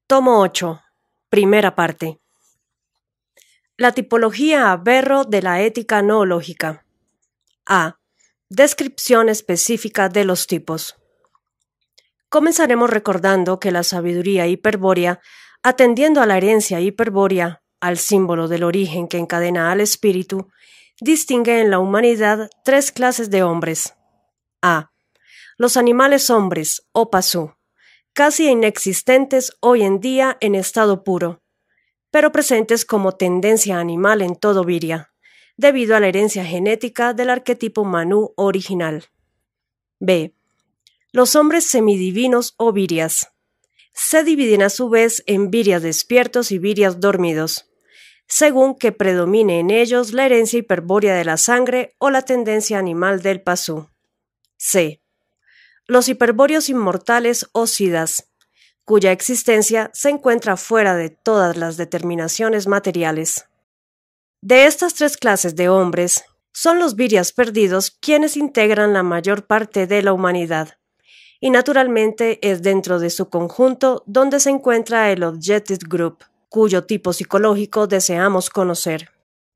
Tomo 8. Primera parte. La tipología Averro de la ética noológica. A. Descripción específica de los tipos. Comenzaremos recordando que la sabiduría hiperbórea, atendiendo a la herencia hiperbórea, al símbolo del origen que encadena al espíritu, distingue en la humanidad tres clases de hombres. A. Los animales hombres, o pasú, casi inexistentes hoy en día en estado puro, pero presentes como tendencia animal en todo Viria, debido a la herencia genética del arquetipo Manú original. B. Los hombres semidivinos o virias. Se dividen a su vez en virias despiertos y virias dormidos, según que predomine en ellos la herencia hiperbórea de la sangre o la tendencia animal del pasú. C. Los hiperbóreos inmortales o siddhas, cuya existencia se encuentra fuera de todas las determinaciones materiales. De estas tres clases de hombres, son los virias perdidos quienes integran la mayor parte de la humanidad, y naturalmente es dentro de su conjunto donde se encuentra el Objective Group, cuyo tipo psicológico deseamos conocer.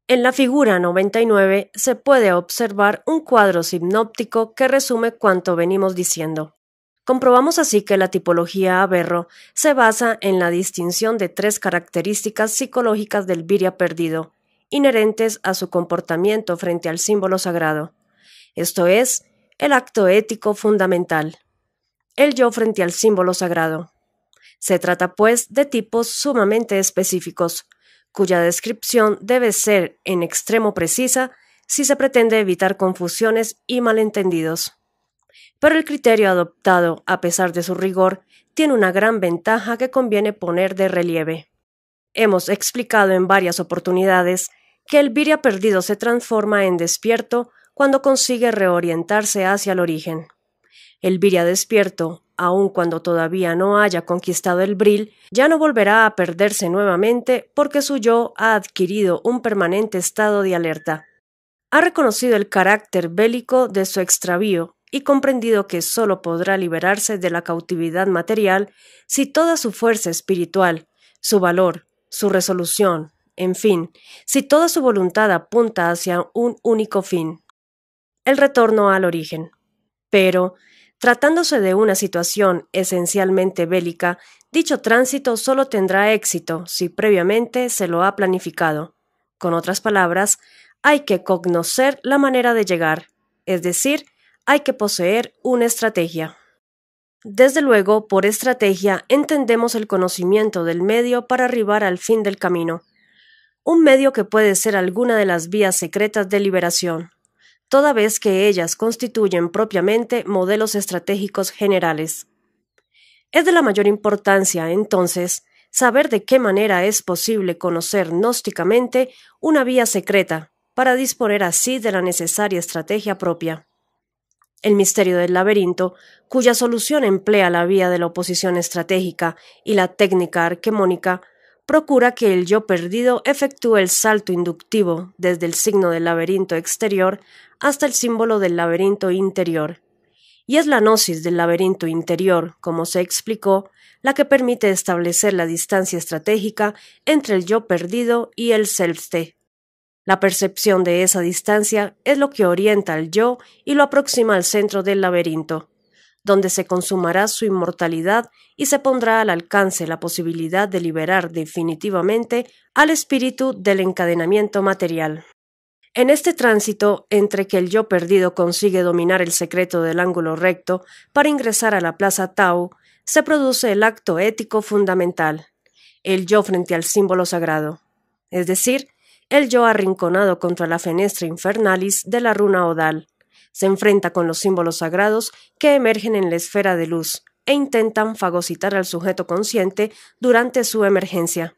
En la figura 99 se puede observar un cuadro sinóptico que resume cuanto venimos diciendo. Comprobamos así que la tipología Averro se basa en la distinción de tres características psicológicas del viria perdido, inherentes a su comportamiento frente al símbolo sagrado. Esto es, el acto ético fundamental. El yo frente al símbolo sagrado. Se trata, pues, de tipos sumamente específicos, cuya descripción debe ser en extremo precisa si se pretende evitar confusiones y malentendidos. Pero el criterio adoptado, a pesar de su rigor, tiene una gran ventaja que conviene poner de relieve. Hemos explicado en varias oportunidades que el viria perdido se transforma en despierto cuando consigue reorientarse hacia el origen. El viria despierto, aun cuando todavía no haya conquistado el bril, ya no volverá a perderse nuevamente porque su yo ha adquirido un permanente estado de alerta. Ha reconocido el carácter bélico de su extravío y comprendido que sólo podrá liberarse de la cautividad material si toda su fuerza espiritual, su valor, su resolución, en fin, si toda su voluntad apunta hacia un único fin: el retorno al origen. Pero, tratándose de una situación esencialmente bélica, dicho tránsito solo tendrá éxito si previamente se lo ha planificado. Con otras palabras, hay que conocer la manera de llegar, es decir, hay que poseer una estrategia. Desde luego, por estrategia entendemos el conocimiento del medio para arribar al fin del camino, un medio que puede ser alguna de las vías secretas de liberación, toda vez que ellas constituyen propiamente modelos estratégicos generales. Es de la mayor importancia, entonces, saber de qué manera es posible conocer gnósticamente una vía secreta, para disponer así de la necesaria estrategia propia. El misterio del laberinto, cuya solución emplea la vía de la oposición estratégica y la técnica arquemónica, procura que el yo perdido efectúe el salto inductivo desde el signo del laberinto exterior hasta el símbolo del laberinto interior. Y es la gnosis del laberinto interior, como se explicó, la que permite establecer la distancia estratégica entre el yo perdido y el Selbste. La percepción de esa distancia es lo que orienta al yo y lo aproxima al centro del laberinto, donde se consumará su inmortalidad y se pondrá al alcance la posibilidad de liberar definitivamente al espíritu del encadenamiento material. En este tránsito entre que el yo perdido consigue dominar el secreto del ángulo recto para ingresar a la plaza Tau, se produce el acto ético fundamental, el yo frente al símbolo sagrado, es decir, el yo arrinconado contra la fenestra infernalis de la runa odal. Se enfrenta con los símbolos sagrados que emergen en la esfera de luz e intentan fagocitar al sujeto consciente durante su emergencia.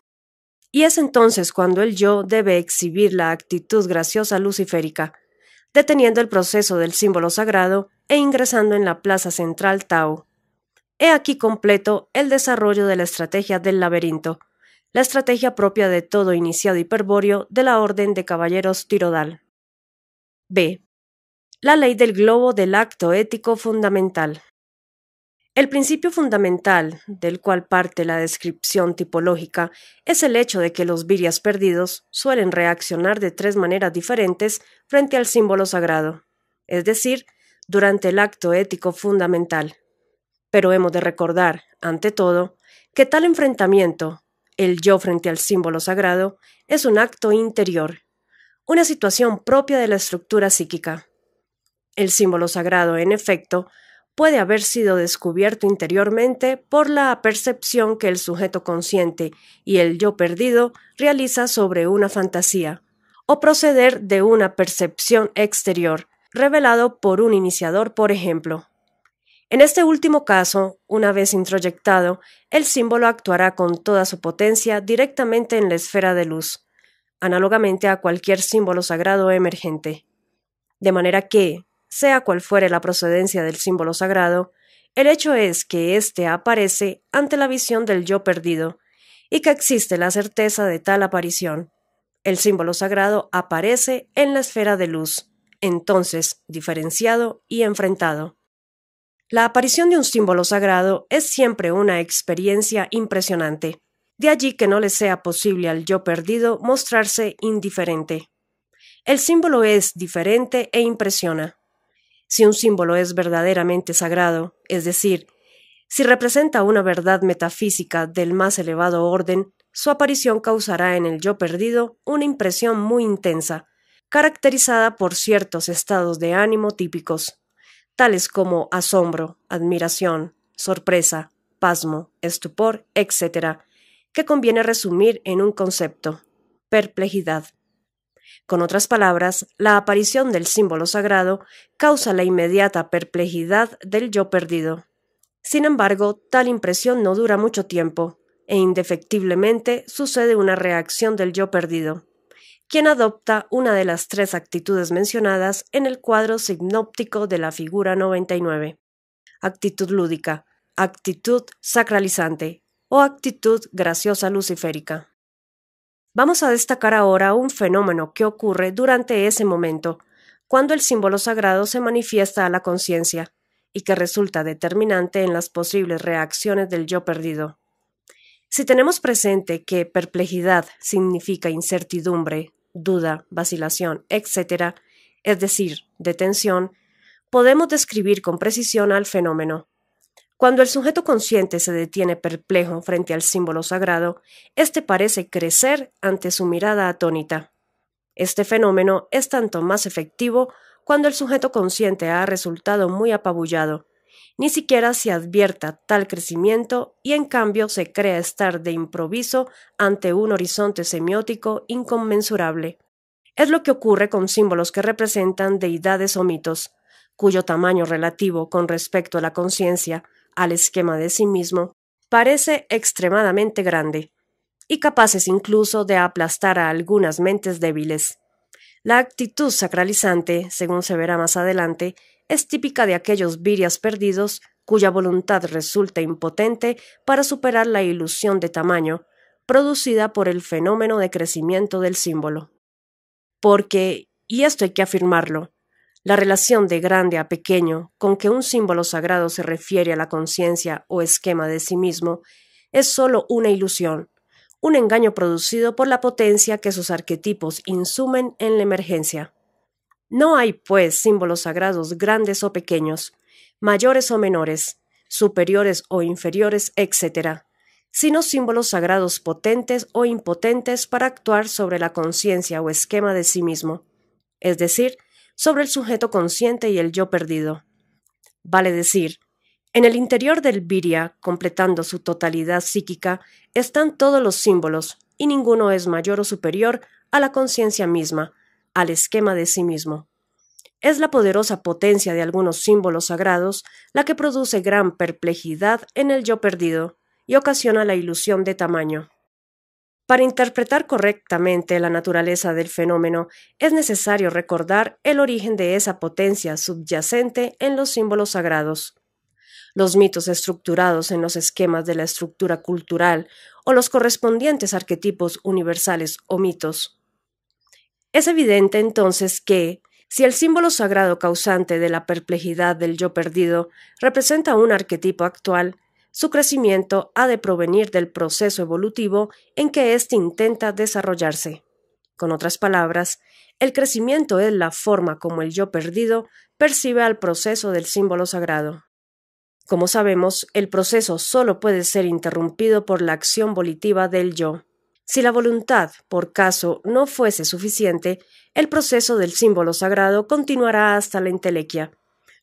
Y es entonces cuando el yo debe exhibir la actitud graciosa luciférica, deteniendo el proceso del símbolo sagrado e ingresando en la plaza central Tau. He aquí completo el desarrollo de la estrategia del laberinto, la estrategia propia de todo iniciado hiperbóreo de la Orden de Caballeros Tirodal. B. La ley del globo del acto ético fundamental. El principio fundamental del cual parte la descripción tipológica es el hecho de que los virias perdidos suelen reaccionar de tres maneras diferentes frente al símbolo sagrado, es decir, durante el acto ético fundamental. Pero hemos de recordar, ante todo, que tal enfrentamiento, el yo frente al símbolo sagrado, es un acto interior, una situación propia de la estructura psíquica. El símbolo sagrado, en efecto, puede haber sido descubierto interiormente por la percepción que el sujeto consciente y el yo perdido realiza sobre una fantasía, o proceder de una percepción exterior, revelado por un iniciador, por ejemplo. En este último caso, una vez introyectado, el símbolo actuará con toda su potencia directamente en la esfera de luz, análogamente a cualquier símbolo sagrado emergente. De manera que, sea cual fuere la procedencia del símbolo sagrado, el hecho es que éste aparece ante la visión del yo perdido, y que existe la certeza de tal aparición. El símbolo sagrado aparece en la esfera de luz, entonces diferenciado y enfrentado. La aparición de un símbolo sagrado es siempre una experiencia impresionante, de allí que no le sea posible al yo perdido mostrarse indiferente. El símbolo es diferente e impresiona. Si un símbolo es verdaderamente sagrado, es decir, si representa una verdad metafísica del más elevado orden, su aparición causará en el yo perdido una impresión muy intensa, caracterizada por ciertos estados de ánimo típicos, tales como asombro, admiración, sorpresa, pasmo, estupor, etc., que conviene resumir en un concepto: perplejidad. Con otras palabras, la aparición del símbolo sagrado causa la inmediata perplejidad del yo perdido. Sin embargo, tal impresión no dura mucho tiempo, e indefectiblemente sucede una reacción del yo perdido, quien adopta una de las tres actitudes mencionadas en el cuadro sinóptico de la figura 99: actitud lúdica, actitud sacralizante o actitud graciosa luciférica. Vamos a destacar ahora un fenómeno que ocurre durante ese momento, cuando el símbolo sagrado se manifiesta a la conciencia, y que resulta determinante en las posibles reacciones del yo perdido. Si tenemos presente que perplejidad significa incertidumbre, duda, vacilación, etc., es decir, detención, podemos describir con precisión al fenómeno. Cuando el sujeto consciente se detiene perplejo frente al símbolo sagrado, éste parece crecer ante su mirada atónita. Este fenómeno es tanto más efectivo cuando el sujeto consciente ha resultado muy apabullado. Ni siquiera se advierta tal crecimiento y en cambio se crea estar de improviso ante un horizonte semiótico inconmensurable. Es lo que ocurre con símbolos que representan deidades o mitos, cuyo tamaño relativo con respecto a la conciencia, al esquema de sí mismo, parece extremadamente grande, y capaces incluso de aplastar a algunas mentes débiles. La actitud sacralizante, según se verá más adelante, es típica de aquellos virias perdidos cuya voluntad resulta impotente para superar la ilusión de tamaño, producida por el fenómeno de crecimiento del símbolo. Porque, y esto hay que afirmarlo, la relación de grande a pequeño con que un símbolo sagrado se refiere a la conciencia o esquema de sí mismo es sólo una ilusión, un engaño producido por la potencia que sus arquetipos insumen en la emergencia. No hay, pues, símbolos sagrados grandes o pequeños, mayores o menores, superiores o inferiores, etc., sino símbolos sagrados potentes o impotentes para actuar sobre la conciencia o esquema de sí mismo, es decir, sobre el sujeto consciente y el yo perdido. Vale decir, en el interior del virya, completando su totalidad psíquica, están todos los símbolos, y ninguno es mayor o superior a la conciencia misma, al esquema de sí mismo. Es la poderosa potencia de algunos símbolos sagrados la que produce gran perplejidad en el yo perdido y ocasiona la ilusión de tamaño. Para interpretar correctamente la naturaleza del fenómeno, es necesario recordar el origen de esa potencia subyacente en los símbolos sagrados. Los mitos estructurados en los esquemas de la estructura cultural o los correspondientes arquetipos universales o mitos. Es evidente entonces que, Si el símbolo sagrado causante de la perplejidad del yo perdido representa un arquetipo actual, su crecimiento ha de provenir del proceso evolutivo en que éste intenta desarrollarse. Con otras palabras, el crecimiento es la forma como el yo perdido percibe al proceso del símbolo sagrado. Como sabemos, el proceso solo puede ser interrumpido por la acción volitiva del yo. Si la voluntad, por caso, no fuese suficiente, el proceso del símbolo sagrado continuará hasta la entelequia,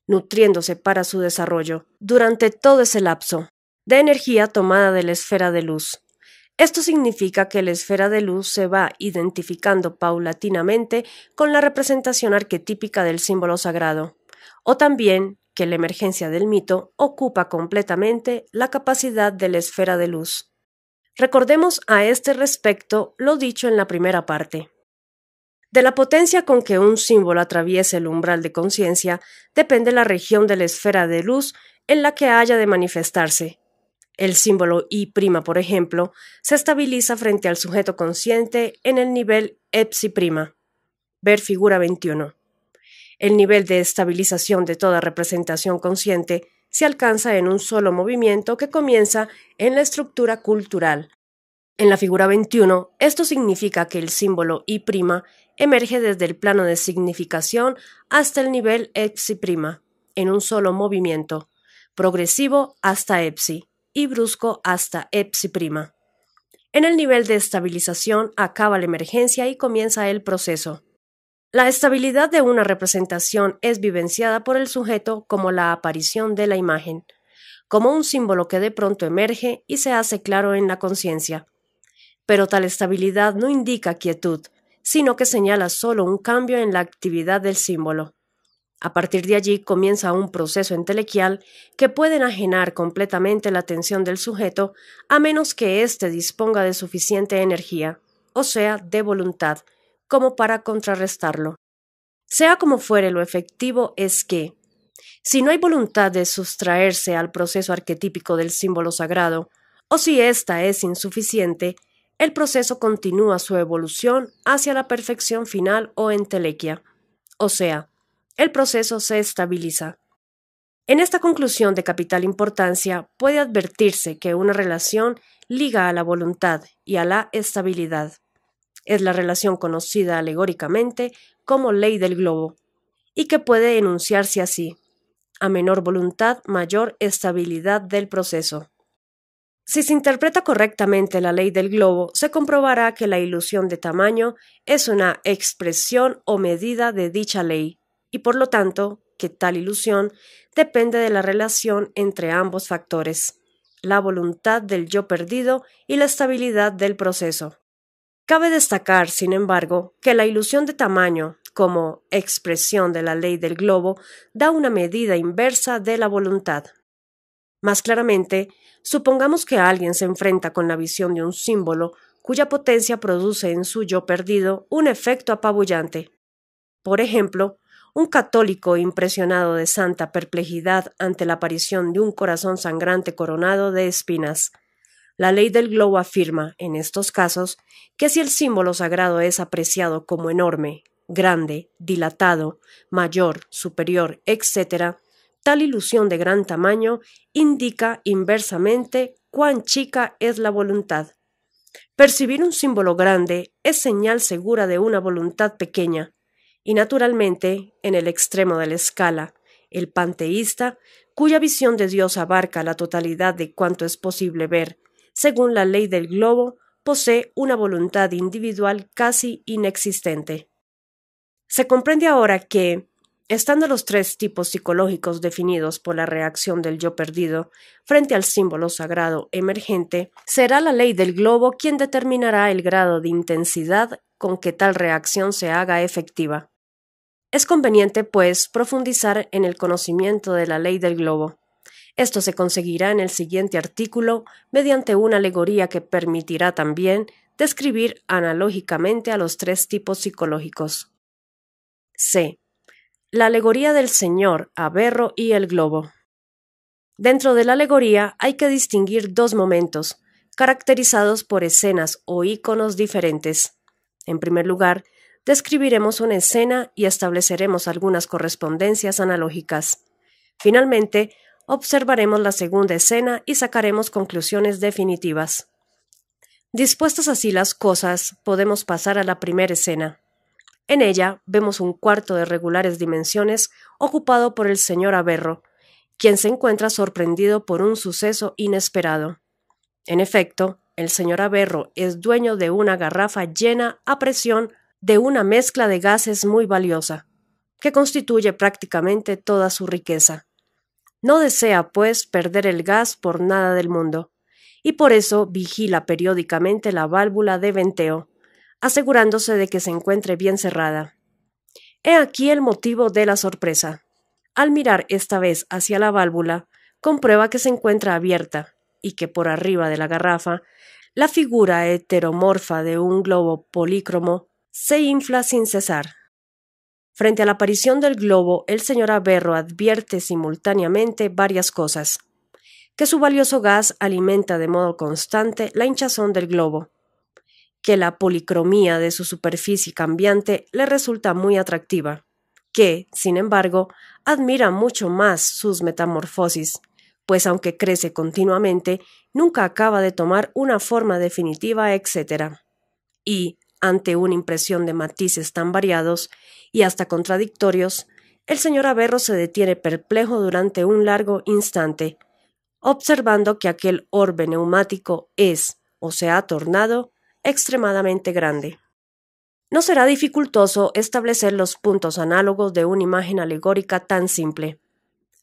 nutriéndose para su desarrollo, durante todo ese lapso, de energía tomada de la esfera de luz. Esto significa que la esfera de luz se va identificando paulatinamente con la representación arquetípica del símbolo sagrado, o también que la emergencia del mito ocupa completamente la capacidad de la esfera de luz. Recordemos a este respecto lo dicho en la primera parte. De la potencia con que un símbolo atraviese el umbral de conciencia depende la región de la esfera de luz en la que haya de manifestarse. El símbolo I', por ejemplo, se estabiliza frente al sujeto consciente en el nivel Epsi'. Ver figura 21. El nivel de estabilización de toda representación consciente se alcanza en un solo movimiento que comienza en la estructura cultural. En la figura 21, esto significa que el símbolo I' emerge desde el plano de significación hasta el nivel Epsi', en un solo movimiento, progresivo hasta Epsi y brusco hasta Epsi'. En el nivel de estabilización acaba la emergencia y comienza el proceso. La estabilidad de una representación es vivenciada por el sujeto como la aparición de la imagen, como un símbolo que de pronto emerge y se hace claro en la conciencia. Pero tal estabilidad no indica quietud, sino que señala solo un cambio en la actividad del símbolo. A partir de allí comienza un proceso entelequial que puede enajenar completamente la atención del sujeto a menos que éste disponga de suficiente energía, o sea, de voluntad, como para contrarrestarlo. Sea como fuere, lo efectivo es que, si no hay voluntad de sustraerse al proceso arquetípico del símbolo sagrado, o si ésta es insuficiente, el proceso continúa su evolución hacia la perfección final o entelequia, o sea, el proceso se estabiliza. En esta conclusión de capital importancia puede advertirse que una relación liga a la voluntad y a la estabilidad. Es la relación conocida alegóricamente como ley del globo, y que puede enunciarse así: a menor voluntad, mayor estabilidad del proceso. Si se interpreta correctamente la ley del globo, se comprobará que la ilusión de tamaño es una expresión o medida de dicha ley, y por lo tanto, que tal ilusión depende de la relación entre ambos factores, la voluntad del yo perdido y la estabilidad del proceso. Cabe destacar, sin embargo, que la ilusión de tamaño, como expresión de la ley del globo, da una medida inversa de la voluntad. Más claramente, supongamos que alguien se enfrenta con la visión de un símbolo cuya potencia produce en su yo perdido un efecto apabullante. Por ejemplo, un católico impresionado de santa perplejidad ante la aparición de un corazón sangrante coronado de espinas. La ley del globo afirma, en estos casos, que si el símbolo sagrado es apreciado como enorme, grande, dilatado, mayor, superior, etc., tal ilusión de gran tamaño indica inversamente cuán chica es la voluntad. Percibir un símbolo grande es señal segura de una voluntad pequeña, y naturalmente, en el extremo de la escala, el panteísta, cuya visión de Dios abarca la totalidad de cuanto es posible ver, según la ley del globo, posee una voluntad individual casi inexistente. Se comprende ahora que, estando los tres tipos psicológicos definidos por la reacción del yo perdido frente al símbolo sagrado emergente, será la ley del globo quien determinará el grado de intensidad con que tal reacción se haga efectiva. Es conveniente, pues, profundizar en el conocimiento de la ley del globo. Esto se conseguirá en el siguiente artículo mediante una alegoría que permitirá también describir analógicamente a los tres tipos psicológicos. C. La alegoría del Señor, Averro y el globo. Dentro de la alegoría hay que distinguir dos momentos, caracterizados por escenas o íconos diferentes. En primer lugar, Describiremos una escena y estableceremos algunas correspondencias analógicas. Finalmente, observaremos la segunda escena y sacaremos conclusiones definitivas. Dispuestas así las cosas, podemos pasar a la primera escena. En ella vemos un cuarto de regulares dimensiones ocupado por el señor Averro, quien se encuentra sorprendido por un suceso inesperado. En efecto, el señor Averro es dueño de una garrafa llena a presión de una mezcla de gases muy valiosa, que constituye prácticamente toda su riqueza. No desea, pues, perder el gas por nada del mundo, y por eso vigila periódicamente la válvula de venteo, asegurándose de que se encuentre bien cerrada. He aquí el motivo de la sorpresa. Al mirar esta vez hacia la válvula, comprueba que se encuentra abierta y que por arriba de la garrafa, la figura heteromorfa de un globo polícromo se infla sin cesar. Frente a la aparición del globo, el señor Averro advierte simultáneamente varias cosas: que su valioso gas alimenta de modo constante la hinchazón del globo, que la policromía de su superficie cambiante le resulta muy atractiva, que, sin embargo, admira mucho más sus metamorfosis, pues aunque crece continuamente, nunca acaba de tomar una forma definitiva, etc. Y, ante una impresión de matices tan variados y hasta contradictorios, el señor Averro se detiene perplejo durante un largo instante, observando que aquel orbe neumático es, o se ha tornado, extremadamente grande. No será dificultoso establecer los puntos análogos de una imagen alegórica tan simple.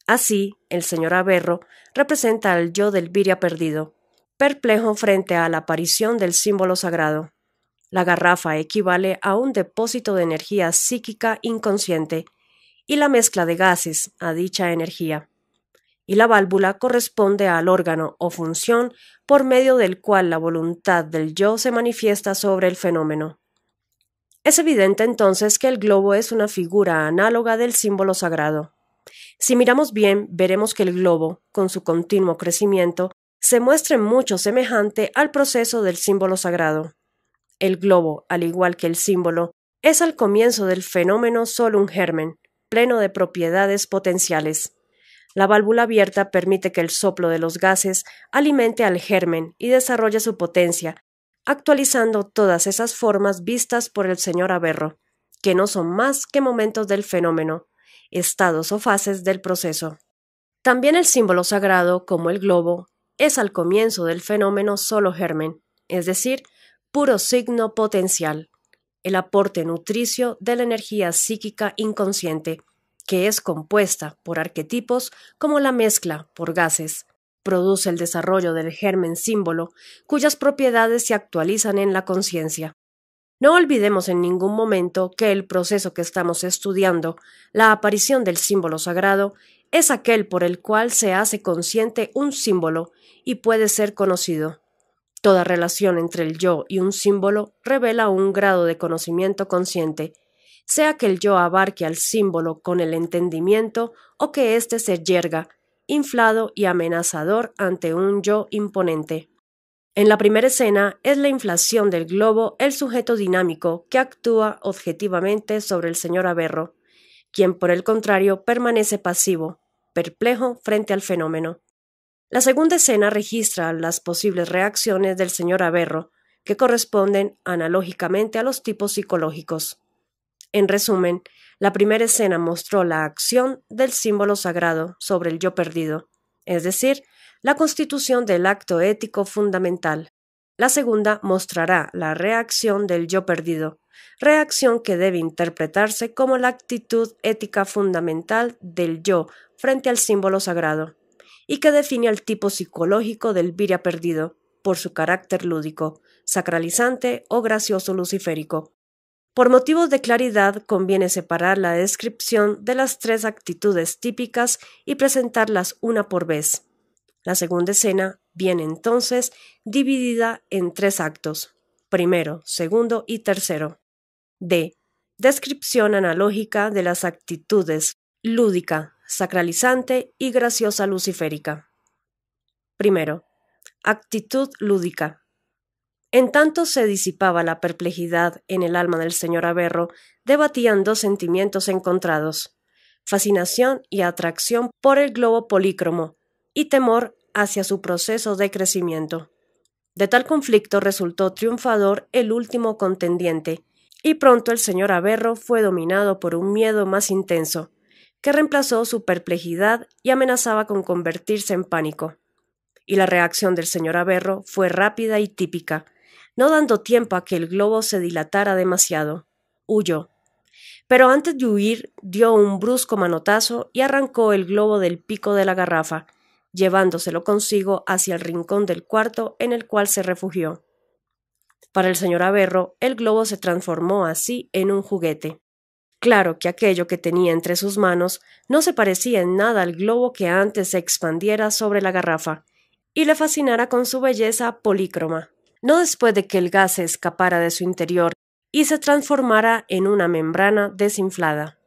Así, el señor Averro representa al yo del Viria perdido, perplejo frente a la aparición del símbolo sagrado. La garrafa equivale a un depósito de energía psíquica inconsciente y la mezcla de gases a dicha energía. Y la válvula corresponde al órgano o función por medio del cual la voluntad del yo se manifiesta sobre el fenómeno. Es evidente entonces que el globo es una figura análoga del símbolo sagrado. Si miramos bien, veremos que el globo, con su continuo crecimiento, se muestra mucho semejante al proceso del símbolo sagrado. El globo, al igual que el símbolo, es al comienzo del fenómeno solo un germen, pleno de propiedades potenciales. La válvula abierta permite que el soplo de los gases alimente al germen y desarrolle su potencia, actualizando todas esas formas vistas por el señor Averro, que no son más que momentos del fenómeno, estados o fases del proceso. También el símbolo sagrado, como el globo, es al comienzo del fenómeno solo germen, es decir, puro signo potencial, el aporte nutricio de la energía psíquica inconsciente, que es compuesta por arquetipos como la mezcla por gases, produce el desarrollo del germen símbolo, cuyas propiedades se actualizan en la conciencia. No olvidemos en ningún momento que el proceso que estamos estudiando, la aparición del símbolo sagrado, es aquel por el cual se hace consciente un símbolo y puede ser conocido. Toda relación entre el yo y un símbolo revela un grado de conocimiento consciente, sea que el yo abarque al símbolo con el entendimiento o que éste se yerga, inflado y amenazador ante un yo imponente. En la primera escena es la inflación del globo el sujeto dinámico que actúa objetivamente sobre el señor Averro, quien por el contrario permanece pasivo, perplejo frente al fenómeno. La segunda escena registra las posibles reacciones del señor Averro, que corresponden analógicamente a los tipos psicológicos. En resumen, la primera escena mostró la acción del símbolo sagrado sobre el yo perdido, es decir, la constitución del acto ético fundamental. La segunda mostrará la reacción del yo perdido, reacción que debe interpretarse como la actitud ética fundamental del yo frente al símbolo sagrado, y que define al tipo psicológico del Viria perdido, por su carácter lúdico, sacralizante o gracioso luciférico. Por motivos de claridad conviene separar la descripción de las tres actitudes típicas y presentarlas una por vez. La segunda escena viene entonces dividida en tres actos: primero, segundo y tercero. D. Descripción analógica de las actitudes lúdica, sacralizante y graciosa luciférica. Primero, actitud lúdica. En tanto se disipaba la perplejidad en el alma del señor Averro, debatían dos sentimientos encontrados: fascinación y atracción por el globo polícromo, y temor hacia su proceso de crecimiento. De tal conflicto resultó triunfador el último contendiente, y pronto el señor Averro fue dominado por un miedo más intenso, que reemplazó su perplejidad y amenazaba con convertirse en pánico. Y la reacción del señor Averro fue rápida y típica, no dando tiempo a que el globo se dilatara demasiado. Huyó. Pero antes de huir dio un brusco manotazo y arrancó el globo del pico de la garrafa, llevándoselo consigo hacia el rincón del cuarto en el cual se refugió. Para el señor Averro, el globo se transformó así en un juguete. Claro que aquello que tenía entre sus manos no se parecía en nada al globo que antes se expandiera sobre la garrafa y le fascinara con su belleza polícroma, no después de que el gas se escapara de su interior y se transformara en una membrana desinflada.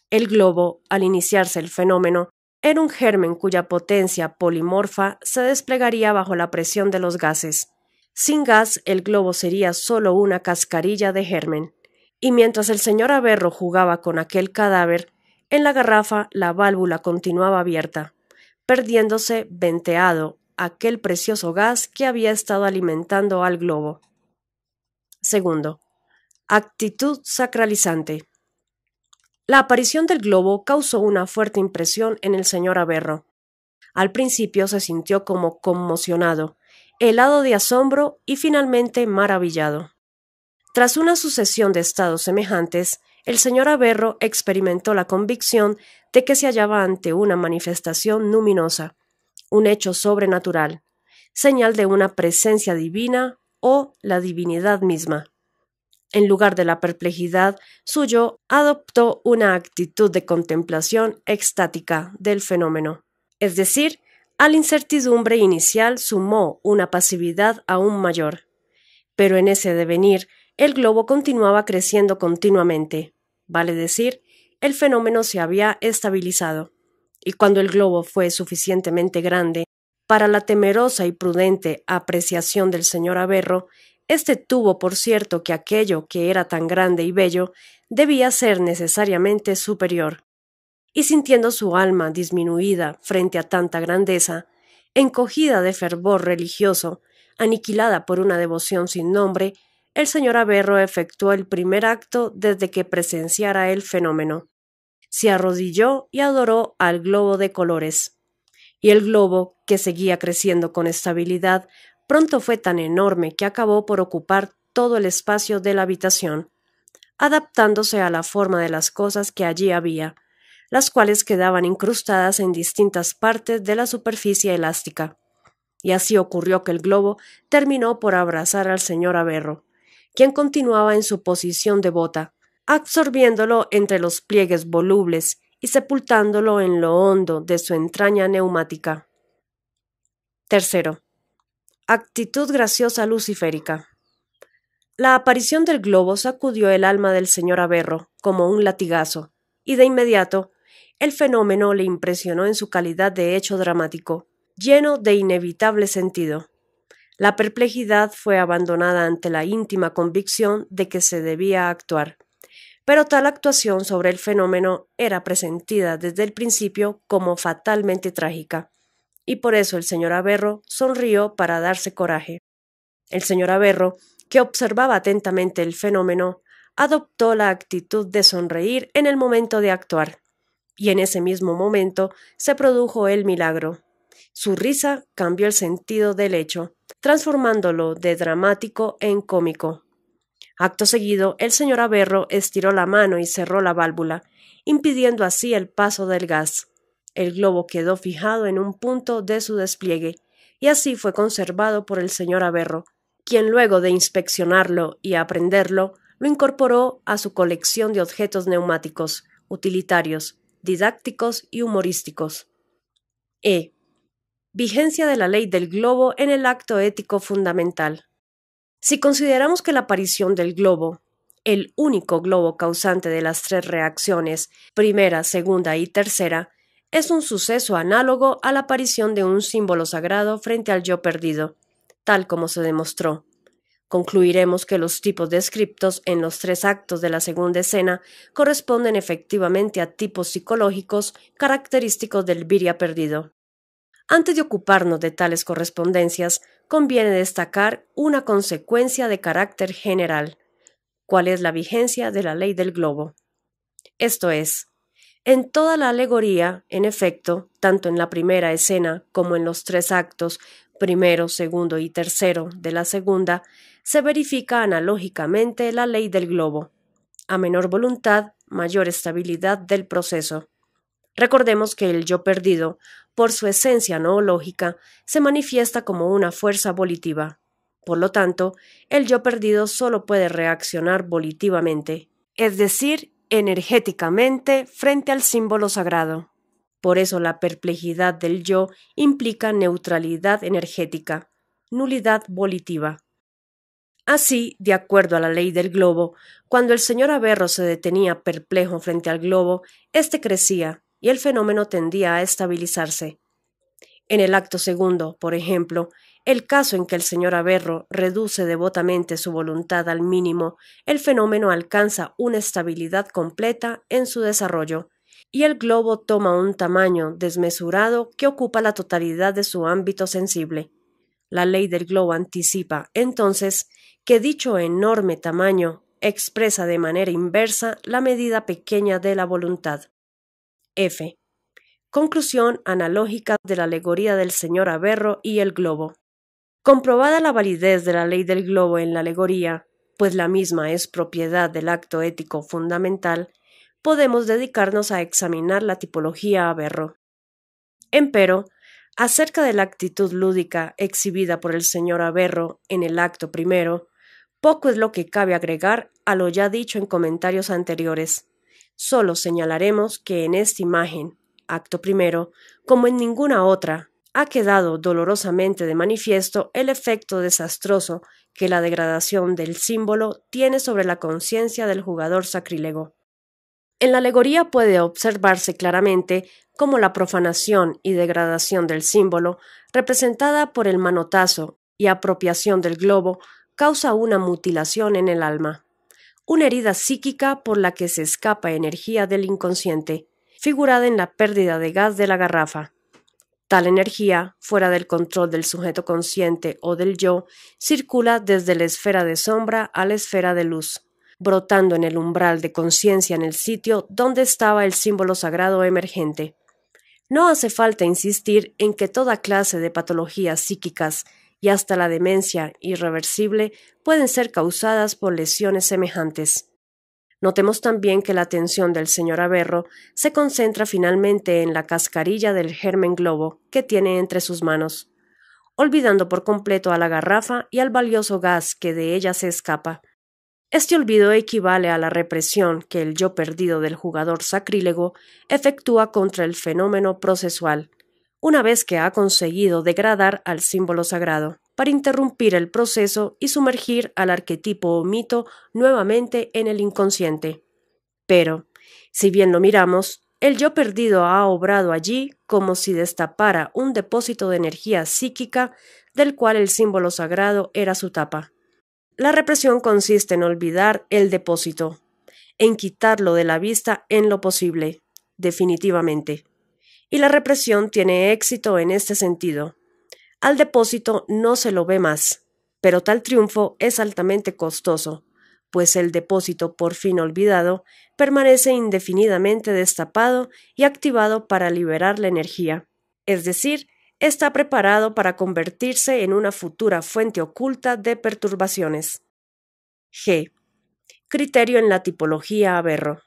El globo, al iniciarse el fenómeno, era un germen cuya potencia polimorfa se desplegaría bajo la presión de los gases. Sin gas, el globo sería solo una cascarilla de germen. Y mientras el señor Averro jugaba con aquel cadáver, en la garrafa la válvula continuaba abierta, perdiéndose venteado aquel precioso gas que había estado alimentando al globo. Segundo, actitud sacralizante. La aparición del globo causó una fuerte impresión en el señor Averro. Al principio se sintió como conmocionado, helado de asombro y finalmente maravillado. Tras una sucesión de estados semejantes, el señor Averro experimentó la convicción de que se hallaba ante una manifestación luminosa, un hecho sobrenatural, señal de una presencia divina o la divinidad misma. En lugar de la perplejidad, suyo adoptó una actitud de contemplación extática del fenómeno. Es decir, a la incertidumbre inicial sumó una pasividad aún mayor. Pero en ese devenir, el globo continuaba creciendo continuamente, vale decir, el fenómeno se había estabilizado, y cuando el globo fue suficientemente grande para la temerosa y prudente apreciación del señor Averro, éste tuvo por cierto que aquello que era tan grande y bello debía ser necesariamente superior, y sintiendo su alma disminuida frente a tanta grandeza, encogida de fervor religioso, aniquilada por una devoción sin nombre, el señor Averro efectuó el primer acto desde que presenciara el fenómeno. Se arrodilló y adoró al globo de colores. Y el globo, que seguía creciendo con estabilidad, pronto fue tan enorme que acabó por ocupar todo el espacio de la habitación, adaptándose a la forma de las cosas que allí había, las cuales quedaban incrustadas en distintas partes de la superficie elástica. Y así ocurrió que el globo terminó por abrazar al señor Averro, quien continuaba en su posición devota, absorbiéndolo entre los pliegues volubles y sepultándolo en lo hondo de su entraña neumática. Tercero, actitud graciosa luciférica. La aparición del globo sacudió el alma del señor Averro como un latigazo, y de inmediato el fenómeno le impresionó en su calidad de hecho dramático, lleno de inevitable sentido. La perplejidad fue abandonada ante la íntima convicción de que se debía actuar. Pero tal actuación sobre el fenómeno era presentida desde el principio como fatalmente trágica, y por eso el señor Averro sonrió para darse coraje. El señor Averro, que observaba atentamente el fenómeno, adoptó la actitud de sonreír en el momento de actuar, y en ese mismo momento se produjo el milagro. Su risa cambió el sentido del hecho, transformándolo de dramático en cómico. Acto seguido, el señor Averro estiró la mano y cerró la válvula, impidiendo así el paso del gas. El globo quedó fijado en un punto de su despliegue, y así fue conservado por el señor Averro, quien luego de inspeccionarlo y aprenderlo, lo incorporó a su colección de objetos neumáticos, utilitarios, didácticos y humorísticos. Vigencia de la ley del globo en el acto ético fundamental. Si consideramos que la aparición del globo, el único globo causante de las tres reacciones, primera, segunda y tercera, es un suceso análogo a la aparición de un símbolo sagrado frente al yo perdido, tal como se demostró, Concluiremos que los tipos descriptos en los 3 actos de la segunda escena corresponden efectivamente a tipos psicológicos característicos del Virya perdido. Antes de ocuparnos de tales correspondencias, conviene destacar una consecuencia de carácter general. ¿Cuál es la vigencia de la ley del globo? Esto es, en toda la alegoría, en efecto, tanto en la primera escena como en los 3 actos, primero, segundo y tercero de la segunda, se verifica analógicamente la ley del globo. A menor voluntad, mayor estabilidad del proceso. Recordemos que el yo perdido, por su esencia noológica, se manifiesta como una fuerza volitiva. Por lo tanto, el yo perdido solo puede reaccionar volitivamente, es decir, energéticamente frente al símbolo sagrado. Por eso la perplejidad del yo implica neutralidad energética, nulidad volitiva. Así, de acuerdo a la ley del globo, cuando el señor Averro se detenía perplejo frente al globo, éste crecía y el fenómeno tendía a estabilizarse. En el acto segundo, por ejemplo, el caso en que el señor Averro reduce devotamente su voluntad al mínimo, el fenómeno alcanza una estabilidad completa en su desarrollo, y el globo toma un tamaño desmesurado que ocupa la totalidad de su ámbito sensible. La ley del globo anticipa, entonces, que dicho enorme tamaño expresa de manera inversa la medida pequeña de la voluntad. F. Conclusión analógica de la alegoría del señor Averro y el globo. Comprobada la validez de la ley del globo en la alegoría, pues la misma es propiedad del acto ético fundamental, podemos dedicarnos a examinar la tipología Averro. Empero, acerca de la actitud lúdica exhibida por el señor Averro en el acto primero, poco es lo que cabe agregar a lo ya dicho en comentarios anteriores. Solo señalaremos que en esta imagen, acto primero, como en ninguna otra, ha quedado dolorosamente de manifiesto el efecto desastroso que la degradación del símbolo tiene sobre la conciencia del jugador sacrílego. En la alegoría puede observarse claramente cómo la profanación y degradación del símbolo, representada por el manotazo y apropiación del globo, causa una mutilación en el alma, una herida psíquica por la que se escapa energía del inconsciente, figurada en la pérdida de gas de la garrafa. Tal energía, fuera del control del sujeto consciente o del yo, circula desde la esfera de sombra a la esfera de luz, brotando en el umbral de conciencia en el sitio donde estaba el símbolo sagrado emergente. No hace falta insistir en que toda clase de patologías psíquicas y hasta la demencia irreversible pueden ser causadas por lesiones semejantes. Notemos también que la atención del señor Averro se concentra finalmente en la cascarilla del germen globo que tiene entre sus manos, olvidando por completo a la garrafa y al valioso gas que de ella se escapa. Este olvido equivale a la represión que el yo perdido del jugador sacrílego efectúa contra el fenómeno procesual, una vez que ha conseguido degradar al símbolo sagrado, para interrumpir el proceso y sumergir al arquetipo o mito nuevamente en el inconsciente. Pero, si bien lo miramos, el yo perdido ha obrado allí como si destapara un depósito de energía psíquica del cual el símbolo sagrado era su tapa. La represión consiste en olvidar el depósito, en quitarlo de la vista en lo posible, definitivamente. Y la represión tiene éxito en este sentido. Al depósito no se lo ve más, pero tal triunfo es altamente costoso, pues el depósito por fin olvidado permanece indefinidamente destapado y activado para liberar la energía, es decir, está preparado para convertirse en una futura fuente oculta de perturbaciones. G. Criterio en la tipología Averro.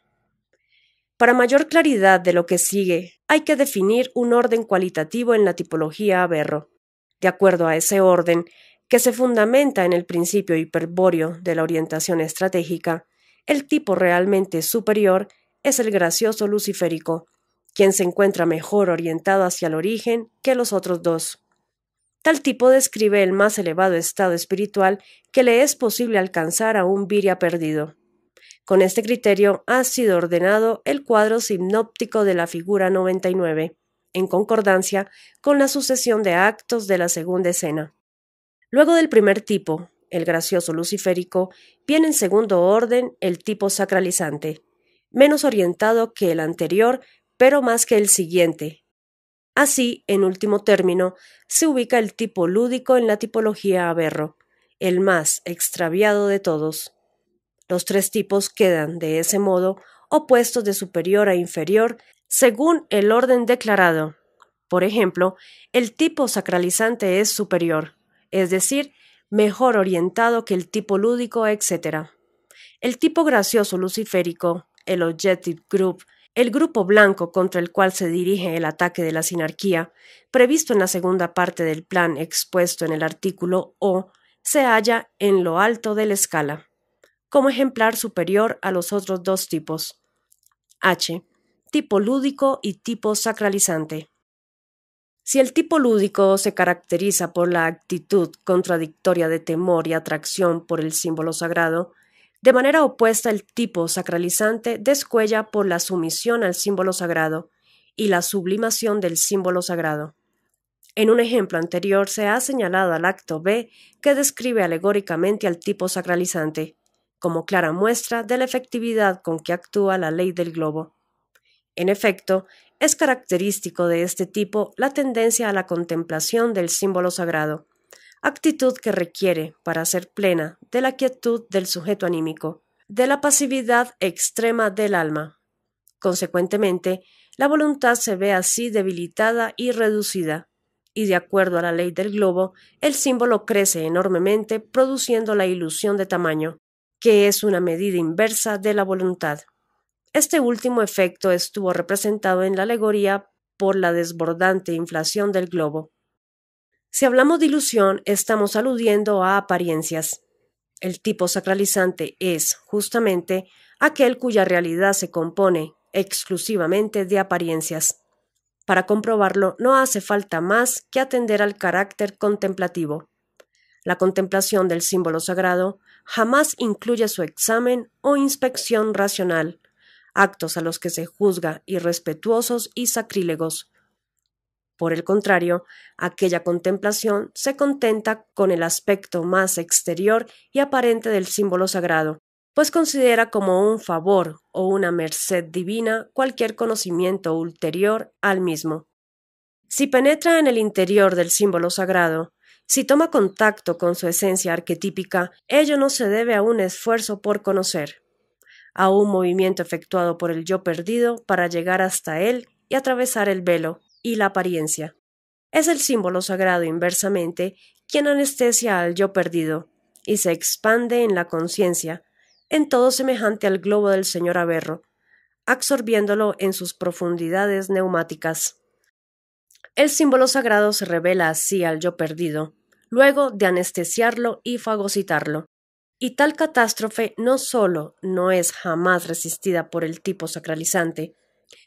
Para mayor claridad de lo que sigue, hay que definir un orden cualitativo en la tipología Averro. De acuerdo a ese orden, que se fundamenta en el principio hiperbóreo de la orientación estratégica, el tipo realmente superior es el gracioso luciférico, quien se encuentra mejor orientado hacia el origen que los otros dos. Tal tipo describe el más elevado estado espiritual que le es posible alcanzar a un Virya perdido. Con este criterio ha sido ordenado el cuadro sinóptico de la figura 99, en concordancia con la sucesión de actos de la segunda escena. Luego del primer tipo, el gracioso luciférico, viene en segundo orden el tipo sacralizante, menos orientado que el anterior, pero más que el siguiente. Así, en último término, se ubica el tipo lúdico en la tipología Averro, el más extraviado de todos. Los tres tipos quedan, de ese modo, opuestos de superior a inferior según el orden declarado. Por ejemplo, el tipo sacralizante es superior, es decir, mejor orientado que el tipo lúdico, etc. El tipo gracioso luciférico, el Objective Group, el grupo blanco contra el cual se dirige el ataque de la sinarquía, previsto en la segunda parte del plan expuesto en el artículo O, se halla en lo alto de la escala, como ejemplar superior a los otros dos tipos. H. Tipo lúdico y tipo sacralizante. Si el tipo lúdico se caracteriza por la actitud contradictoria de temor y atracción por el símbolo sagrado, de manera opuesta el tipo sacralizante descuella por la sumisión al símbolo sagrado y la sublimación del símbolo sagrado. En un ejemplo anterior se ha señalado al acto B que describe alegóricamente al tipo sacralizante, como clara muestra de la efectividad con que actúa la ley del globo. En efecto, es característico de este tipo la tendencia a la contemplación del símbolo sagrado, actitud que requiere, para ser plena, de la quietud del sujeto anímico, de la pasividad extrema del alma. Consecuentemente, la voluntad se ve así debilitada y reducida, y de acuerdo a la ley del globo, el símbolo crece enormemente, produciendo la ilusión de tamaño, que es una medida inversa de la voluntad. Este último efecto estuvo representado en la alegoría por la desbordante inflación del globo. Si hablamos de ilusión, estamos aludiendo a apariencias. El tipo sacralizante es, justamente, aquel cuya realidad se compone exclusivamente de apariencias. Para comprobarlo, no hace falta más que atender al carácter contemplativo. La contemplación del símbolo sagrado jamás incluye su examen o inspección racional, actos a los que se juzga irrespetuosos y sacrílegos. Por el contrario, aquella contemplación se contenta con el aspecto más exterior y aparente del símbolo sagrado, pues considera como un favor o una merced divina cualquier conocimiento ulterior al mismo. Si penetra en el interior del símbolo sagrado, si toma contacto con su esencia arquetípica, ello no se debe a un esfuerzo por conocer, a un movimiento efectuado por el yo perdido para llegar hasta él y atravesar el velo y la apariencia. Es el símbolo sagrado inversamente quien anestesia al yo perdido y se expande en la conciencia, en todo semejante al globo del señor Averro, absorbiéndolo en sus profundidades neumáticas. El símbolo sagrado se revela así al yo perdido, luego de anestesiarlo y fagocitarlo. Y tal catástrofe no sólo no es jamás resistida por el tipo sacralizante,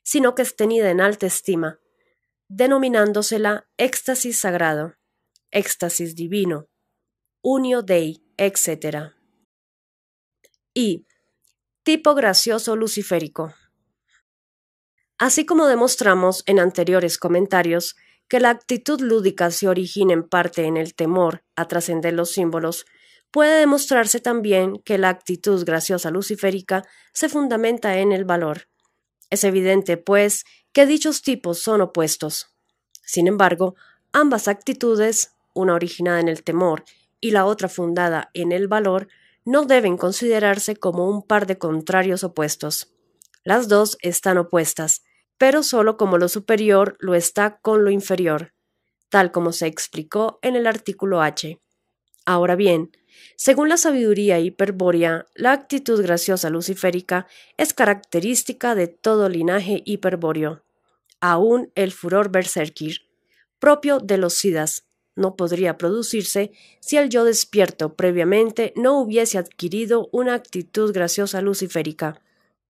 sino que es tenida en alta estima, denominándosela éxtasis sagrado, éxtasis divino, unio dei, etc. Y tipo gracioso luciférico. Así como demostramos en anteriores comentarios que la actitud lúdica se origina en parte en el temor a trascender los símbolos, puede demostrarse también que la actitud graciosa luciférica se fundamenta en el valor. Es evidente, pues, que dichos tipos son opuestos. Sin embargo, ambas actitudes, una originada en el temor y la otra fundada en el valor, no deben considerarse como un par de contrarios opuestos. Las dos están opuestas, pero solo como lo superior lo está con lo inferior, tal como se explicó en el artículo H. Ahora bien, según la sabiduría hiperbórea, la actitud graciosa luciférica es característica de todo linaje hiperbóreo. Aún el furor berserkir, propio de los siddhas, no podría producirse si el yo despierto previamente no hubiese adquirido una actitud graciosa luciférica.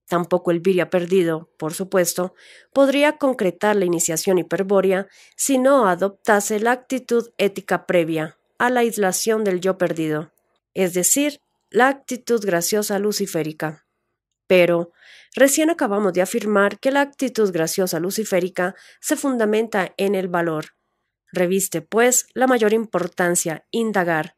Tampoco el virya perdido, por supuesto, podría concretar la iniciación hiperbórea si no adoptase la actitud ética previa a la aislación del yo perdido, es decir, la actitud graciosa luciférica. Pero recién acabamos de afirmar que la actitud graciosa luciférica se fundamenta en el valor. Reviste, pues, la mayor importancia indagar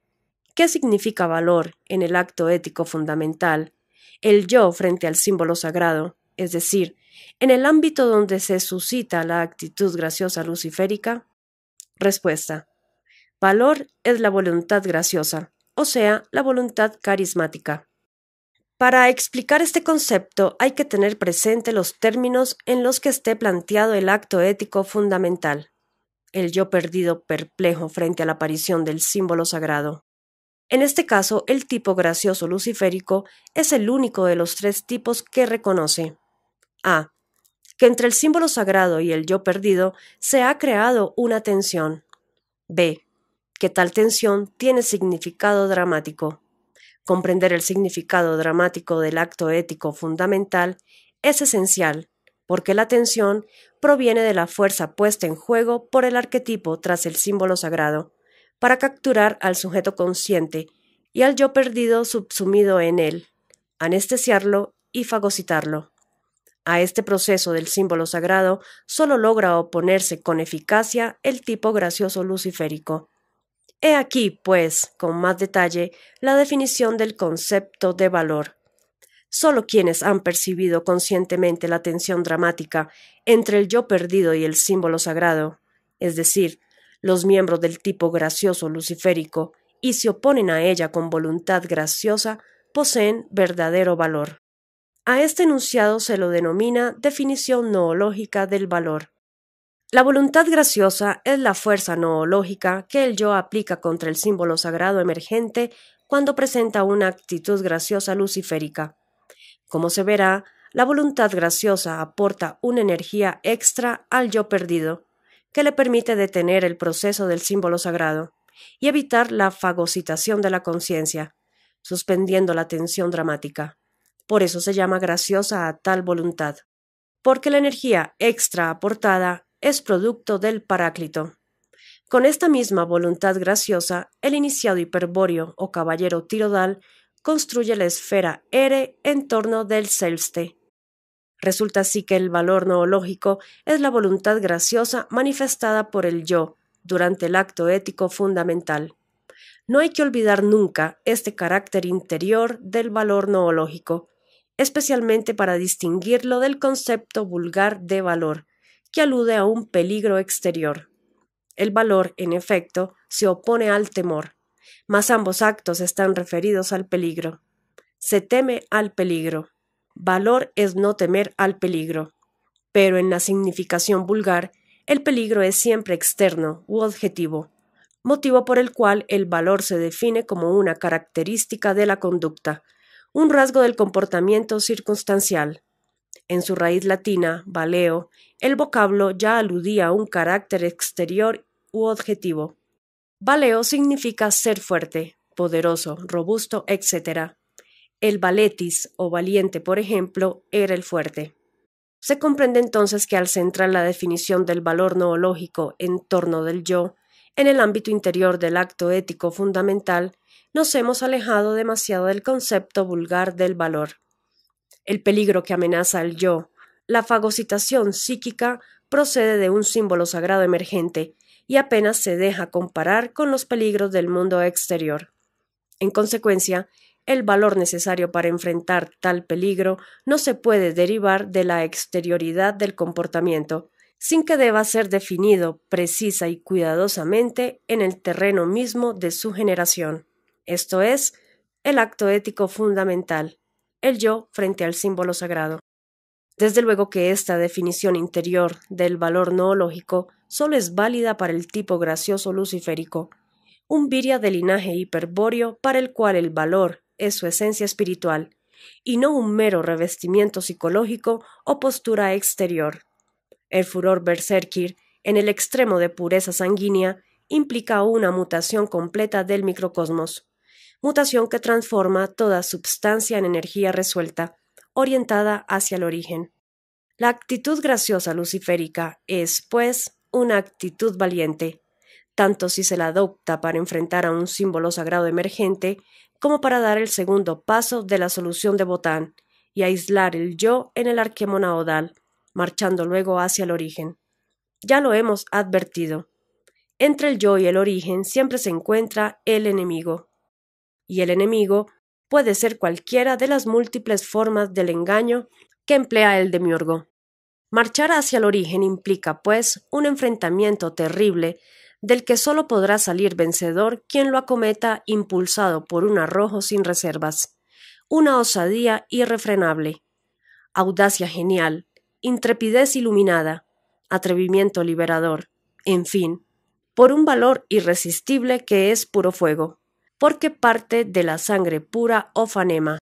¿Qué significa valor en el acto ético fundamental? El yo frente al símbolo sagrado, es decir, en el ámbito donde se suscita la actitud graciosa luciférica. Respuesta. Valor es la voluntad graciosa, o sea, la voluntad carismática. Para explicar este concepto hay que tener presente los términos en los que esté planteado el acto ético fundamental. El yo perdido perplejo frente a la aparición del símbolo sagrado. En este caso, el tipo gracioso luciférico es el único de los tres tipos que reconoce. A. Que entre el símbolo sagrado y el yo perdido se ha creado una tensión. B. Que tal tensión tiene significado dramático. Comprender el significado dramático del acto ético fundamental es esencial, porque la tensión proviene de la fuerza puesta en juego por el arquetipo tras el símbolo sagrado, para capturar al sujeto consciente y al yo perdido subsumido en él, anestesiarlo y fagocitarlo. A este proceso del símbolo sagrado solo logra oponerse con eficacia el tipo gracioso luciférico. He aquí, pues, con más detalle, la definición del concepto de valor. Solo quienes han percibido conscientemente la tensión dramática entre el yo perdido y el símbolo sagrado, es decir, los miembros del tipo gracioso luciférico, y se oponen a ella con voluntad graciosa, poseen verdadero valor. A este enunciado se lo denomina definición noológica del valor. La voluntad graciosa es la fuerza noológica que el yo aplica contra el símbolo sagrado emergente cuando presenta una actitud graciosa luciférica. Como se verá, la voluntad graciosa aporta una energía extra al yo perdido, que le permite detener el proceso del símbolo sagrado y evitar la fagocitación de la conciencia, suspendiendo la tensión dramática. Por eso se llama graciosa a tal voluntad, porque la energía extra aportada es producto del Paráclito. Con esta misma voluntad graciosa, el iniciado hiperbóreo o caballero tirodal construye la esfera ere en torno del Selbste. Resulta así que el valor noológico es la voluntad graciosa manifestada por el yo durante el acto ético fundamental. No hay que olvidar nunca este carácter interior del valor noológico, especialmente para distinguirlo del concepto vulgar de valor, que alude a un peligro exterior. El valor, en efecto, se opone al temor, mas ambos actos están referidos al peligro. Se teme al peligro. Valor es no temer al peligro. Pero en la significación vulgar, el peligro es siempre externo u objetivo, motivo por el cual el valor se define como una característica de la conducta, un rasgo del comportamiento circunstancial. En su raíz latina, valeo, el vocablo ya aludía a un carácter exterior u objetivo. Valeo significa ser fuerte, poderoso, robusto, etc. El valetis o valiente, por ejemplo, era el fuerte. Se comprende entonces que al centrar la definición del valor noológico en torno del yo, en el ámbito interior del acto ético fundamental, nos hemos alejado demasiado del concepto vulgar del valor. El peligro que amenaza al yo, la fagocitación psíquica, procede de un símbolo sagrado emergente y apenas se deja comparar con los peligros del mundo exterior. En consecuencia, el valor necesario para enfrentar tal peligro no se puede derivar de la exterioridad del comportamiento, sin que deba ser definido precisa y cuidadosamente en el terreno mismo de su generación, esto es, el acto ético fundamental, el yo frente al símbolo sagrado. Desde luego que esta definición interior del valor noológico solo es válida para el tipo gracioso luciférico, un viria de linaje hiperbóreo para el cual el valor es su esencia espiritual, y no un mero revestimiento psicológico o postura exterior. El furor berserkir, en el extremo de pureza sanguínea, implica una mutación completa del microcosmos, mutación que transforma toda substancia en energía resuelta, orientada hacia el origen. La actitud graciosa luciférica es, pues, una actitud valiente, tanto si se la adopta para enfrentar a un símbolo sagrado emergente, como para dar el segundo paso de la solución de Botán y aislar el yo en el arquemonaodal, marchando luego hacia el origen. Ya lo hemos advertido. Entre el yo y el origen siempre se encuentra el enemigo. y el enemigo puede ser cualquiera de las múltiples formas del engaño que emplea el demiurgo. Marchar hacia el origen implica, pues, un enfrentamiento terrible del que solo podrá salir vencedor quien lo acometa impulsado por un arrojo sin reservas, una osadía irrefrenable, audacia genial, intrepidez iluminada, atrevimiento liberador, en fin, por un valor irresistible que es puro fuego, porque parte de la sangre pura o fanema.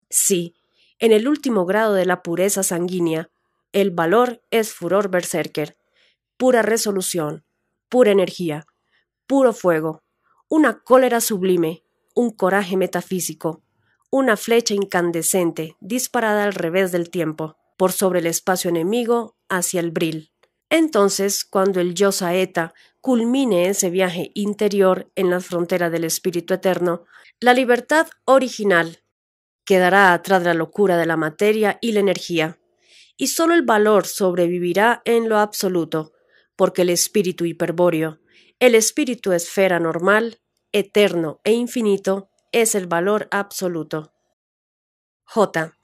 Sí, en el último grado de la pureza sanguínea, el valor es furor berserker, pura resolución, pura energía, puro fuego, una cólera sublime, un coraje metafísico, una flecha incandescente disparada al revés del tiempo, por sobre el espacio enemigo hacia el bril. Entonces, cuando el yo saeta culmine ese viaje interior en las fronteras del espíritu eterno, la libertad original quedará atrás de la locura de la materia y la energía, y sólo el valor sobrevivirá en lo absoluto, porque el espíritu hiperbóreo, el espíritu esfera normal, eterno e infinito, es el valor absoluto. J.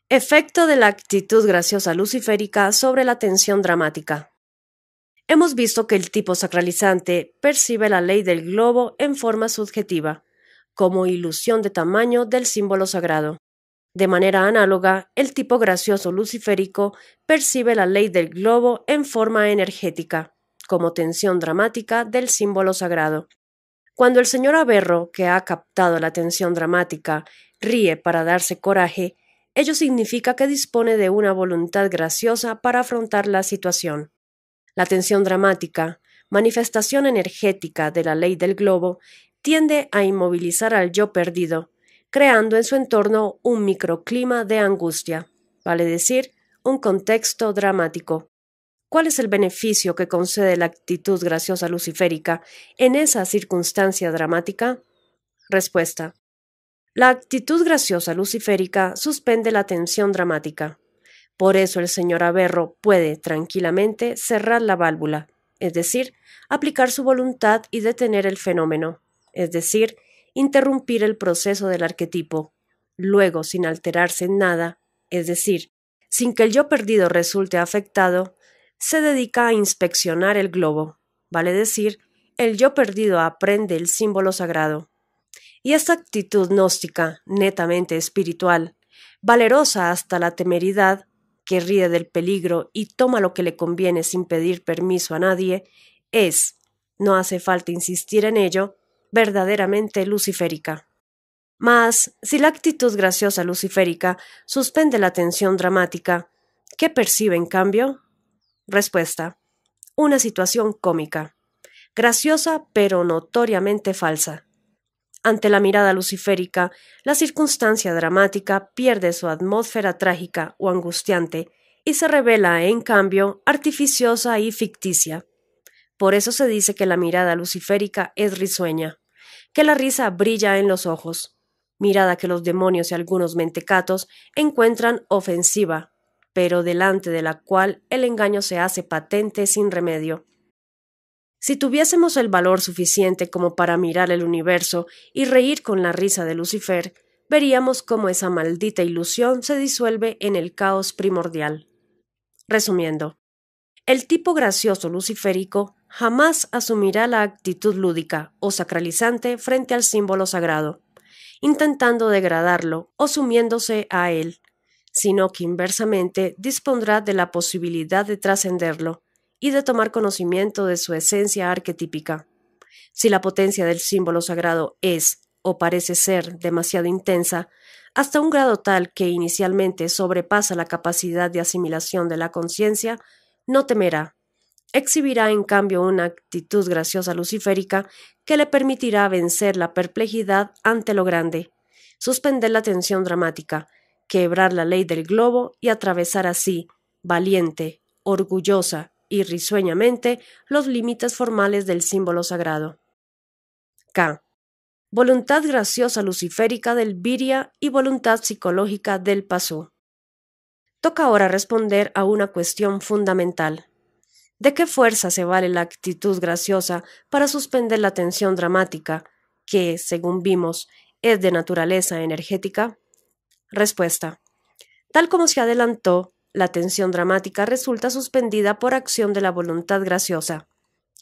Efecto de la actitud graciosa luciférica sobre la tensión dramática. Hemos visto que el tipo sacralizante percibe la ley del globo en forma subjetiva, como ilusión de tamaño del símbolo sagrado. De manera análoga, el tipo gracioso luciférico percibe la ley del globo en forma energética, como tensión dramática del símbolo sagrado. Cuando el señor Averro, que ha captado la tensión dramática, ríe para darse coraje, ello significa que dispone de una voluntad graciosa para afrontar la situación. La tensión dramática, manifestación energética de la ley del globo, tiende a inmovilizar al yo perdido, creando en su entorno un microclima de angustia, vale decir, un contexto dramático. ¿Cuál es el beneficio que concede la actitud graciosa luciférica en esa circunstancia dramática? Respuesta. La actitud graciosa luciférica suspende la tensión dramática. Por eso el señor Averro puede tranquilamente cerrar la válvula, es decir, aplicar su voluntad y detener el fenómeno, es decir, interrumpir el proceso del arquetipo. Luego, sin alterarse en nada, es decir, sin que el yo perdido resulte afectado, se dedica a inspeccionar el globo, vale decir, el yo perdido aprende el símbolo sagrado. Y esta actitud gnóstica, netamente espiritual, valerosa hasta la temeridad, que ríe del peligro y toma lo que le conviene sin pedir permiso a nadie, es, no hace falta insistir en ello, verdaderamente luciférica. Mas, si la actitud graciosa luciférica suspende la tensión dramática, ¿qué percibe en cambio? Respuesta. Una situación cómica, graciosa pero notoriamente falsa. Ante la mirada luciférica, la circunstancia dramática pierde su atmósfera trágica o angustiante y se revela, en cambio, artificiosa y ficticia. Por eso se dice que la mirada luciférica es risueña, que la risa brilla en los ojos, mirada que los demonios y algunos mentecatos encuentran ofensiva, pero delante de la cual el engaño se hace patente sin remedio. Si tuviésemos el valor suficiente como para mirar el universo y reír con la risa de Lucifer, veríamos cómo esa maldita ilusión se disuelve en el caos primordial. Resumiendo, el tipo gracioso luciférico jamás asumirá la actitud lúdica o sacralizante frente al símbolo sagrado, intentando degradarlo o sumiéndose a él, sino que inversamente dispondrá de la posibilidad de trascenderlo y de tomar conocimiento de su esencia arquetípica. Si la potencia del símbolo sagrado es, o parece ser, demasiado intensa, hasta un grado tal que inicialmente sobrepasa la capacidad de asimilación de la conciencia, no temerá. Exhibirá en cambio una actitud graciosa luciférica que le permitirá vencer la perplejidad ante lo grande, suspender la tensión dramática, quebrar la ley del globo y atravesar así, valiente, orgullosa y risueñamente, los límites formales del símbolo sagrado. K. Voluntad graciosa luciférica del Viria y voluntad psicológica del Pasú. Toca ahora responder a una cuestión fundamental. ¿De qué fuerza se vale la actitud graciosa para suspender la tensión dramática que, según vimos, es de naturaleza energética? Respuesta. Tal como se adelantó, la tensión dramática resulta suspendida por acción de la voluntad graciosa.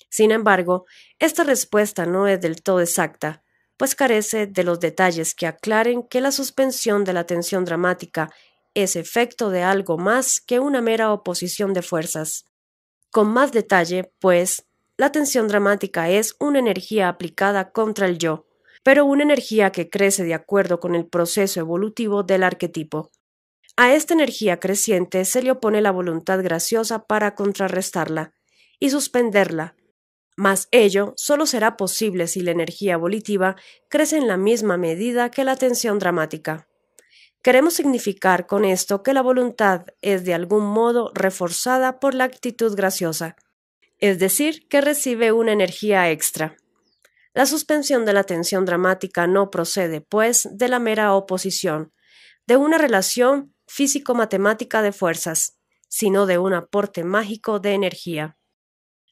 Sin embargo, esta respuesta no es del todo exacta, pues carece de los detalles que aclaren que la suspensión de la tensión dramática es efecto de algo más que una mera oposición de fuerzas. Con más detalle, pues, la tensión dramática es una energía aplicada contra el yo, pero una energía que crece de acuerdo con el proceso evolutivo del arquetipo. A esta energía creciente se le opone la voluntad graciosa para contrarrestarla y suspenderla, mas ello solo será posible si la energía volitiva crece en la misma medida que la tensión dramática. Queremos significar con esto que la voluntad es de algún modo reforzada por la actitud graciosa, es decir, que recibe una energía extra. La suspensión de la tensión dramática no procede, pues, de la mera oposición, de una relación físico-matemática de fuerzas, sino de un aporte mágico de energía.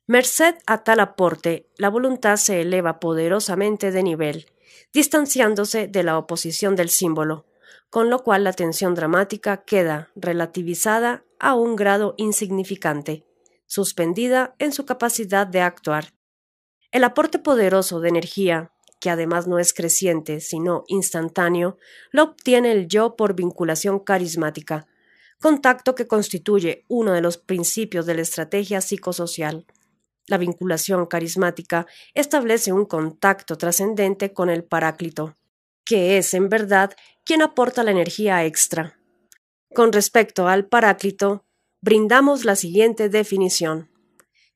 Merced a tal aporte, la voluntad se eleva poderosamente de nivel, distanciándose de la oposición del símbolo, con lo cual la tensión dramática queda relativizada a un grado insignificante, suspendida en su capacidad de actuar. El aporte poderoso de energía, que además no es creciente, sino instantáneo, lo obtiene el yo por vinculación carismática, contacto que constituye uno de los principios de la estrategia psicosocial. La vinculación carismática establece un contacto trascendente con el Paráclito, que es, en verdad, quien aporta la energía extra. Con respecto al Paráclito, brindamos la siguiente definición.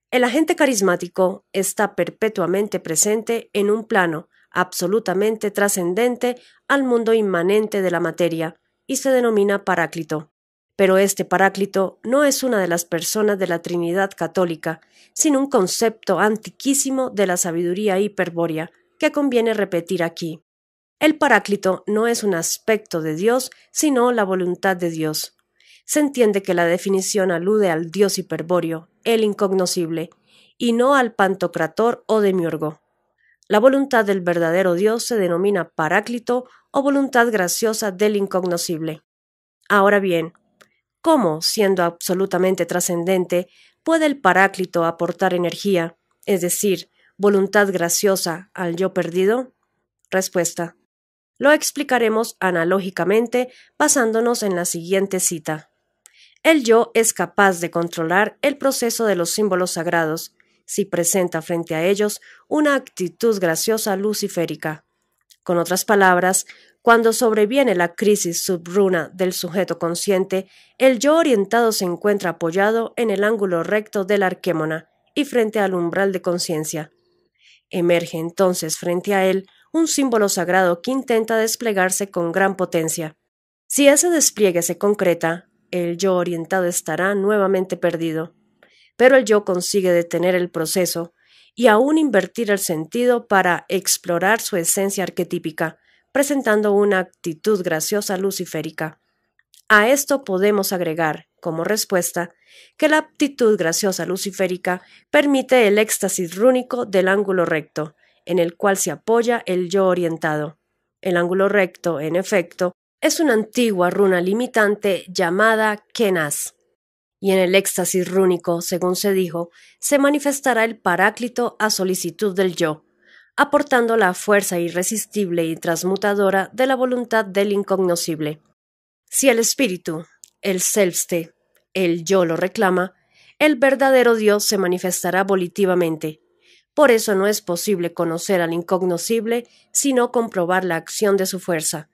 El agente carismático está perpetuamente presente en un plano absolutamente trascendente al mundo inmanente de la materia y se denomina Paráclito. Pero este Paráclito no es una de las personas de la Trinidad católica, sino un concepto antiquísimo de la sabiduría hiperbórea que conviene repetir aquí. El Paráclito no es un aspecto de Dios, sino la voluntad de Dios. Se entiende que la definición alude al Dios hiperbóreo, el incognoscible, y no al Pantocrator o Demiurgo. La voluntad del verdadero Dios se denomina Paráclito o voluntad graciosa del incognoscible. Ahora bien, ¿cómo, siendo absolutamente trascendente, puede el Paráclito aportar energía, es decir, voluntad graciosa al yo perdido? Respuesta. Lo explicaremos analógicamente basándonos en la siguiente cita. El yo es capaz de controlar el proceso de los símbolos sagrados si presenta frente a ellos una actitud graciosa luciférica. Con otras palabras, cuando sobreviene la crisis subruna del sujeto consciente, el yo orientado se encuentra apoyado en el ángulo recto de la arquémona y frente al umbral de conciencia. Emerge entonces frente a él un símbolo sagrado que intenta desplegarse con gran potencia. Si ese despliegue se concreta, el yo orientado estará nuevamente perdido. Pero el yo consigue detener el proceso y aún invertir el sentido para explorar su esencia arquetípica, presentando una actitud graciosa luciférica. A esto podemos agregar, como respuesta, que la actitud graciosa luciférica permite el éxtasis rúnico del ángulo recto, en el cual se apoya el yo orientado. El ángulo recto, en efecto, es una antigua runa limitante llamada Kenaz. Y en el éxtasis rúnico, según se dijo, se manifestará el Paráclito a solicitud del yo, aportando la fuerza irresistible y transmutadora de la voluntad del incognoscible. Si el espíritu, el Selbste, el yo lo reclama, el verdadero Dios se manifestará volitivamente. Por eso no es posible conocer al incognoscible sino comprobar la acción de su fuerza,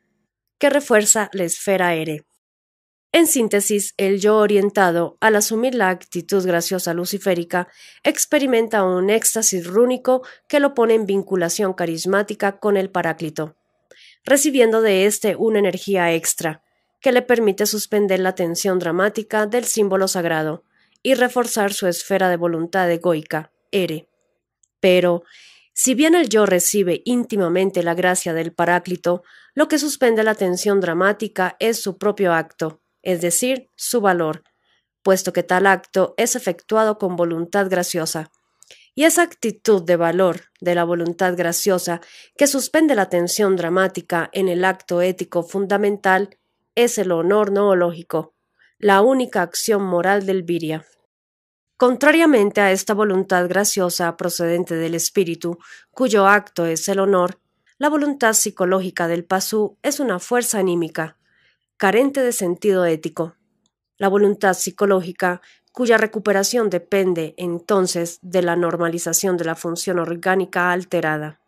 que refuerza la esfera ere. En síntesis, el yo orientado, al asumir la actitud graciosa luciférica, experimenta un éxtasis rúnico que lo pone en vinculación carismática con el Paráclito, recibiendo de éste una energía extra, que le permite suspender la tensión dramática del símbolo sagrado y reforzar su esfera de voluntad egoica, ere. Pero, si bien el yo recibe íntimamente la gracia del Paráclito, lo que suspende la tensión dramática es su propio acto, es decir, su valor, puesto que tal acto es efectuado con voluntad graciosa, Y esa actitud de valor de la voluntad graciosa que suspende la tensión dramática en el acto ético fundamental es el honor noológico, la única acción moral del Virya. Contrariamente a esta voluntad graciosa procedente del espíritu, cuyo acto es el honor, la voluntad psicológica del pasú es una fuerza anímica, carente de sentido ético. La voluntad psicológica, cuya recuperación depende entonces de la normalización de la función orgánica alterada.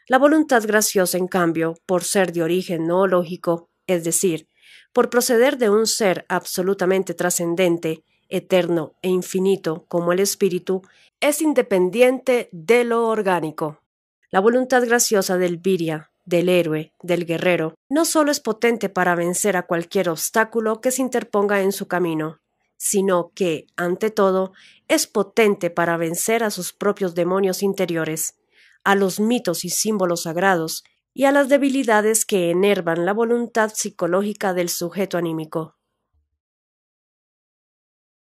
La voluntad graciosa, en cambio, por ser de origen noológico, es decir, por proceder de un ser absolutamente trascendente, eterno e infinito como el espíritu, es independiente de lo orgánico. La voluntad graciosa del Virya, del héroe, del guerrero, no solo es potente para vencer a cualquier obstáculo que se interponga en su camino, sino que, ante todo, es potente para vencer a sus propios demonios interiores, a los mitos y símbolos sagrados, y a las debilidades que enervan la voluntad psicológica del sujeto anímico.